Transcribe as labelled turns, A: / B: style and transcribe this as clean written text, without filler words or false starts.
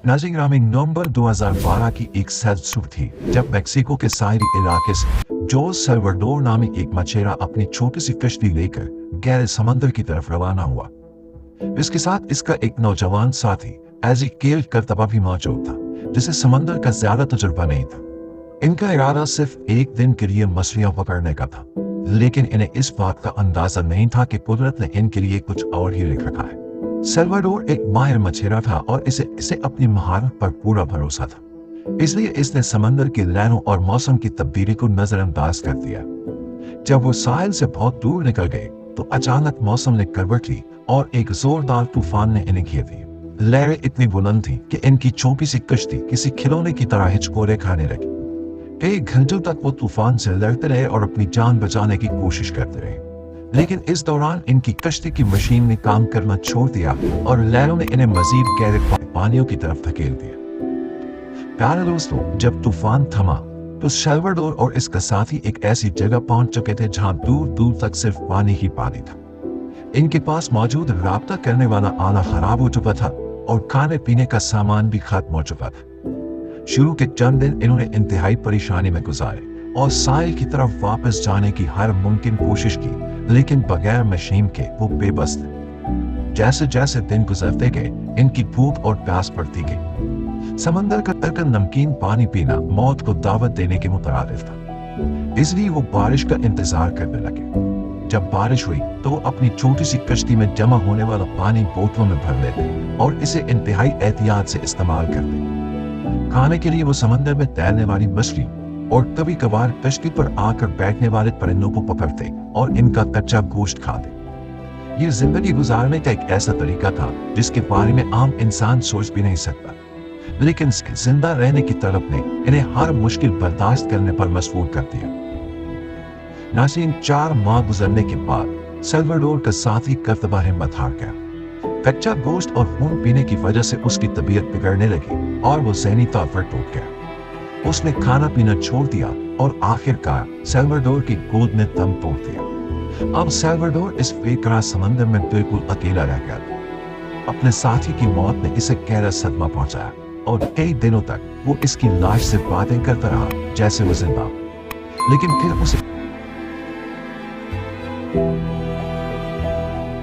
A: नाज़रीन ग्रामीण नवंबर 2012 की एक सर्द सुबह थी जब मेक्सिको के साहिली इलाके से जोस सल्वाडोर नामी एक मछेरा अपनी छोटी सी कश्ती लेकर गहरे समंदर की तरफ रवाना हुआ। इसके साथ इसका एक नौजवान साथी एज़ेकिएल कर्तबा भी मौजूद था, जिसे समंदर का ज्यादा तजुर्बा नहीं था। इनका इरादा सिर्फ एक दिन के लिए मछलियां पकड़ने का था, लेकिन इन्हें इस बात का अंदाजा नहीं था कि कुदरत ने इनके लिए कुछ और ही लिख रखा है। सल्वाडोर एक माहिर मछेरा था और इसे अपनी महारत पर पूरा भरोसा था, इसलिए इसने समंदर की लहरों और मौसम की तब्दीली को नजरअंदाज कर दिया। जब वो साहिल से बहुत दूर निकल गए तो अचानक मौसम ने करवट ली और एक जोरदार तूफान ने इन्हें घेर दिया। लहरें इतनी बुलंद थी कि इनकी छोटी सी कश्ती किसी खिलौने की तरह हिचकोरे खाने लगी। कई घंटों तक वो तूफान से लड़ते रहे और अपनी जान बचाने की कोशिश करते रहे, लेकिन इस दौरान इनकी कश्ती की मशीन ने काम करना छोड़ दिया और लहरों ने इन्हें मजीद गहरे पानियों की तरफ धकेल दिया। प्यारे दोस्तों, जब तूफान थमा तो सल्वाडोर और इसका साथी एक ऐसी जगह पहुंच चुके थे जहां दूर दूर तक सिर्फ पानी ही पानी था। इनके पास मौजूद राब्ता करने वाला आला खराब हो चुका था और खाने पीने का सामान भी खत्म हो चुका था। शुरू के चंद दिन इन्होंने इंतहाई परेशानी में गुजारे और साहिल की तरफ वापस जाने की हर मुमकिन कोशिश की, लेकिन बगैर मशीन के वो बेबस थे। जैसे जैसे दिन गुजरते गए इनकी भूख और प्यास बढ़ती गई। समंदर का तलखा नमकीन पानी पीना मौत को दावत देने के मुतरादिफ था, इसलिए वो बारिश का इंतजार करने लगे। जब बारिश हुई तो वो अपनी छोटी सी कश्ती में जमा होने वाला पानी बोतलों में भर लेते और इसे इंतहाई एहतियात से इस्तेमाल करते। खाने के लिए वो समंदर में तैरने वाली मछली और कभी कभार कश्ती पर आकर बैठने वाले परिंदों को पकड़ते और इनका कच्चा गोश्त खाते। ये जिंदगी गुजारने का एक ऐसा तरीका था जिसके बारे में आम इंसान सोच भी नहीं सकता, लेकिन जिंदा रहने की तड़प ने इन्हें हर मुश्किल बर्दाश्त करने पर मजबूर कर दिया। नाज़रीन, 4 माह गुजरने के बाद सल्वाडोर का साथी कर्तबा हिम्मत हार गया। कच्चा गोश्त और खून पीने की वजह से उसकी तबीयत बिगड़ने लगी और वो ज़हनी तौर पर टूट गया। उसने खाना पीना छोड़ दिया और आखिरकार सल्वाडोर की गोद में दम तोड़ दिया। अब सल्वाडोर इस बेकरार समंदर में बिल्कुल अकेला रह गया। अपने साथी की मौत ने इसे गहरा सदमा पहुंचाया और कई दिनों तक वो इसकी लाश से बातें करता रहा जैसे वो जिंदा, लेकिन फिर उसे